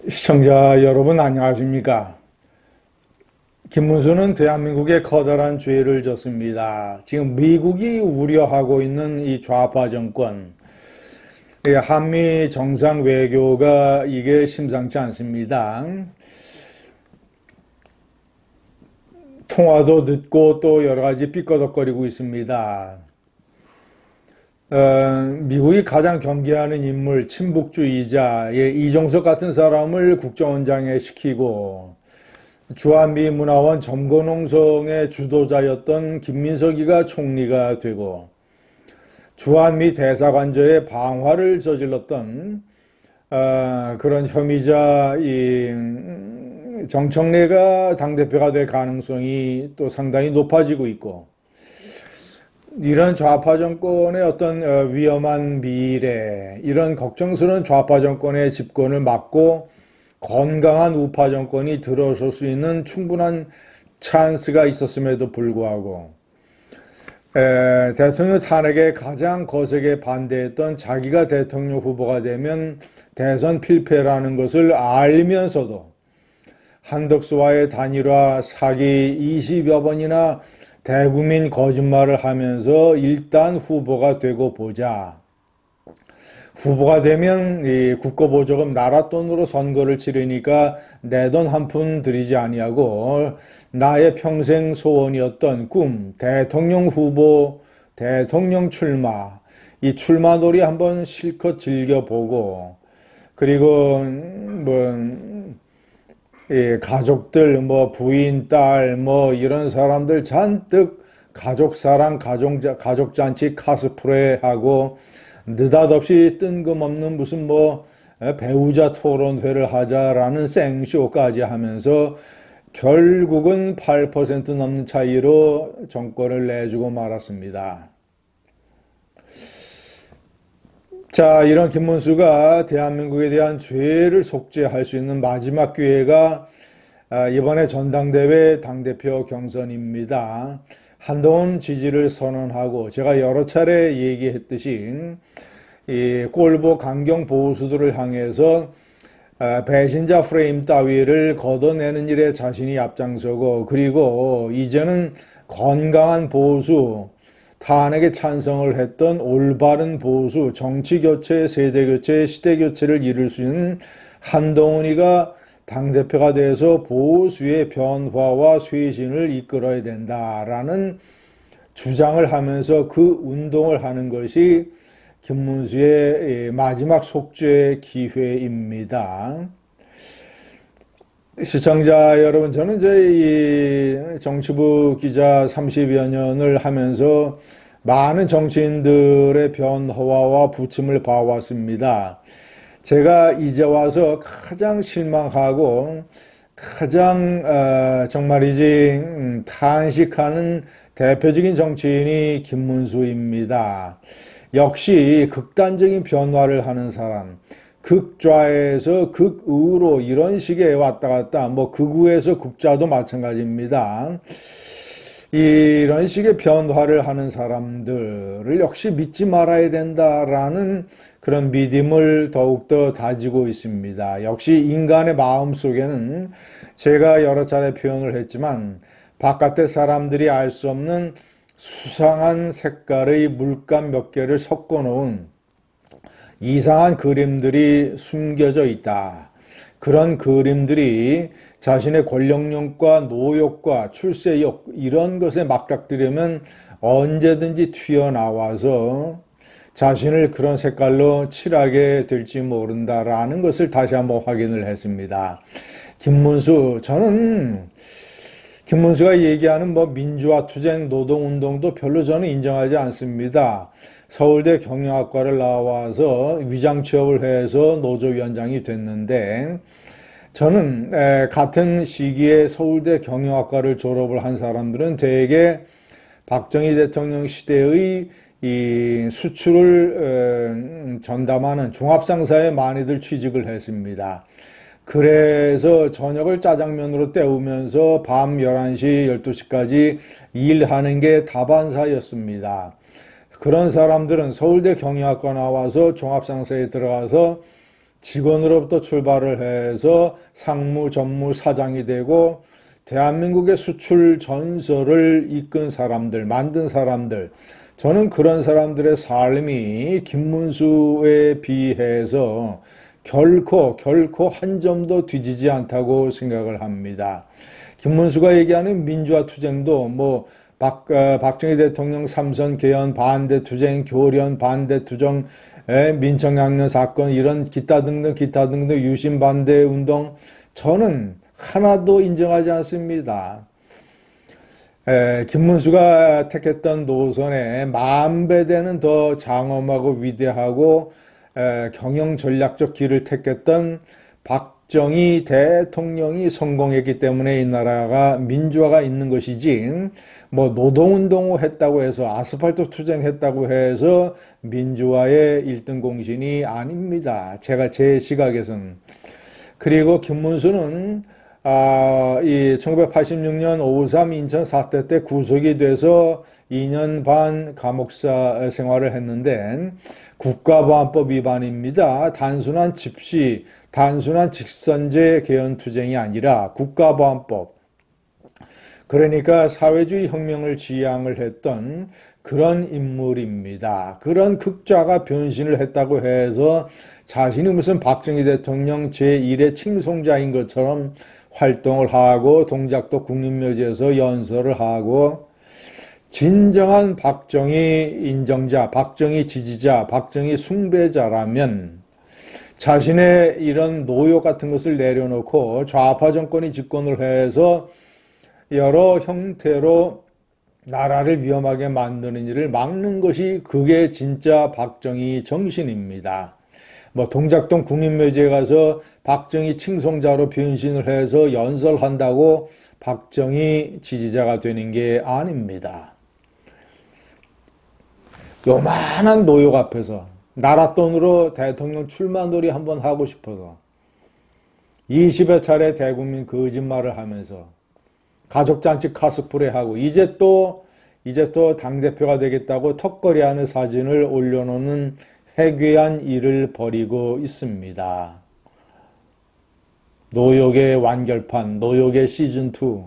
시청자 여러분 안녕하십니까? 김문수는 대한민국에 커다란 죄를 졌습니다. 지금 미국이 우려하고 있는 이 좌파 정권, 한미 정상 외교가 이게 심상치 않습니다. 통화도 늦고 또 여러 가지 삐꺼덕거리고 있습니다. 미국이 가장 경계하는 인물, 친북주의자, 이종석 같은 사람을 국정원장에 시키고 주한미 문화원 점거농성의 주도자였던 김민석이가 총리가 되고 주한미 대사관저의 방화를 저질렀던 그런 혐의자 정청래가 당대표가 될 가능성이 또 상당히 높아지고 있고, 이런 좌파 정권의 어떤 위험한 미래, 이런 걱정스러운 좌파 정권의 집권을 막고 건강한 우파 정권이 들어설 수 있는 충분한 찬스가 있었음에도 불구하고 대통령 탄핵에 가장 거세게 반대했던 자기가 대통령 후보가 되면 대선 필패라는 것을 알면서도 한덕수와의 단일화 사기 20여 번이나 대국민 거짓말을 하면서 일단 후보가 되고 보자. 후보가 되면 이 국고보조금 나라 돈으로 선거를 치르니까 내 돈 한 푼 들이지 아니하고 나의 평생 소원이었던 꿈, 대통령 후보, 대통령 출마, 이 출마놀이 한번 실컷 즐겨보고, 그리고 가족들, 부인, 딸, 이런 사람들 잔뜩 가족사랑, 가족잔치 카스프레하고 느닷없이 뜬금없는 무슨 배우자 토론회를 하자라는 생쇼까지 하면서 결국은 8% 넘는 차이로 정권을 내주고 말았습니다. 자, 이런 김문수가 대한민국에 대한 죄를 속죄할 수 있는 마지막 기회가 이번에 전당대회 당대표 경선입니다. 한동훈 지지를 선언하고 제가 여러 차례 얘기했듯이 이 꼴보 강경 보수들을 향해서 배신자 프레임 따위를 걷어내는 일에 자신이 앞장서고, 그리고 이제는 건강한 보수, 탄핵에 찬성을 했던 올바른 보수, 정치교체, 세대교체, 시대교체를 이룰 수 있는 한동훈이가 당대표가 돼서 보수의 변화와 쇄신을 이끌어야 된다라는 주장을 하면서 그 운동을 하는 것이 김문수의 마지막 속죄 기회입니다. 시청자 여러분, 저는 이 정치부 기자 30여 년을 하면서 많은 정치인들의 변화와 부침을 봐왔습니다. 제가 이제 와서 가장 실망하고 가장 정말이지 탄식하는 대표적인 정치인이 김문수입니다. 역시 극단적인 변화를 하는 사람, 극좌에서 극우로 이런 식의 왔다 갔다, 극우에서 극좌도 마찬가지입니다. 이런 식의 변화를 하는 사람들을 역시 믿지 말아야 된다라는 그런 믿음을 더욱더 다지고 있습니다. 역시 인간의 마음 속에는 제가 여러 차례 표현을 했지만 바깥의 사람들이 알 수 없는 수상한 색깔의 물감 몇 개를 섞어 놓은 이상한 그림들이 숨겨져 있다. 그런 그림들이 자신의 권력욕과 노욕과 출세욕 이런 것에 맞닥뜨리면 언제든지 튀어나와서 자신을 그런 색깔로 칠하게 될지 모른다라는 것을 다시 한번 확인을 했습니다. 김문수, 저는 김문수가 얘기하는 민주화 투쟁 노동운동도 별로 저는 인정하지 않습니다. 서울대 경영학과를 나와서 위장 취업을 해서 노조위원장이 됐는데, 저는 같은 시기에 서울대 경영학과를 졸업을 한 사람들은 대개 박정희 대통령 시대의 이 수출을 전담하는 종합상사에 많이들 취직을 했습니다. 그래서 저녁을 짜장면으로 때우면서 밤 11시, 12시까지 일하는 게 다반사였습니다. 그런 사람들은 서울대 경영학과 나와서 종합상사에 들어가서 직원으로부터 출발을 해서 상무, 전무, 사장이 되고 대한민국의 수출 전설을 이끈 사람들, 만든 사람들, 저는 그런 사람들의 삶이 김문수에 비해서 결코 한 점도 뒤지지 않다고 생각을 합니다. 김문수가 얘기하는 민주화 투쟁도 뭐 박정희 대통령 삼선 개헌 반대 투쟁, 교련 반대 투쟁, 민청양면 사건 이런 기타 등등 유신 반대 운동 저는 하나도 인정하지 않습니다. 김문수가 택했던 노선에 만배 되는 더 장엄하고 위대하고 경영 전략적 길을 택했던 박정희 대통령이 성공했기 때문에 이 나라가 민주화가 있는 것이지 뭐 노동운동 했다고 해서 아스팔트 투쟁했다고 해서 민주화의 1등 공신이 아닙니다. 제 시각에서는. 그리고 김문수는 이 1986년 5.3 인천 사태 때 구속이 돼서 2년 반 감옥사 생활을 했는데 국가보안법 위반입니다. 단순한 집시, 단순한 직선제 개헌 투쟁이 아니라 국가보안법. 그러니까 사회주의 혁명을 지향을 했던 그런 인물입니다. 그런 극좌가 변신을 했다고 해서 자신이 무슨 박정희 대통령 제1의 칭송자인 것처럼 활동을 하고 동작도 국립묘지에서 연설을 하고 진정한 박정희 인정자, 박정희 지지자, 박정희 숭배자라면 자신의 이런 노역 같은 것을 내려놓고 좌파 정권이 집권을 해서 여러 형태로 나라를 위험하게 만드는 일을 막는 것이 그게 진짜 박정희 정신입니다. 뭐 동작동 국립묘지에 가서 박정희 칭송자로 변신을 해서 연설한다고 박정희 지지자가 되는 게 아닙니다. 요만한 노역 앞에서 나라 돈으로 대통령 출마놀이 한번 하고 싶어서 20여 차례 대국민 거짓말을 하면서 가족잔치 카스프레하고 이제 또 당대표가 되겠다고 턱걸이하는 사진을 올려놓는 해괴한 일을 벌이고 있습니다. 노역의 완결판, 노역의 시즌2.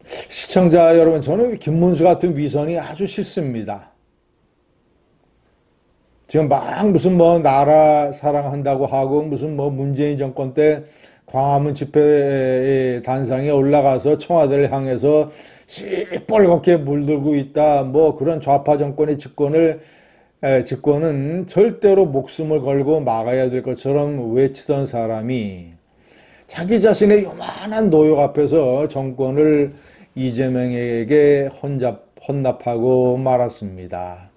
시청자 여러분, 저는 김문수 같은 위선이 아주 싫습니다. 지금 막 무슨 뭐 나라 사랑한다고 하고 무슨 뭐 문재인 정권 때 광화문 집회 단상에 올라가서 청와대를 향해서 시뻘겋게 물들고 있다. 뭐 그런 좌파 정권의 집권은 절대로 목숨을 걸고 막아야 될 것처럼 외치던 사람이 자기 자신의 요만한 노역 앞에서 정권을 이재명에게 혼납하고 말았습니다.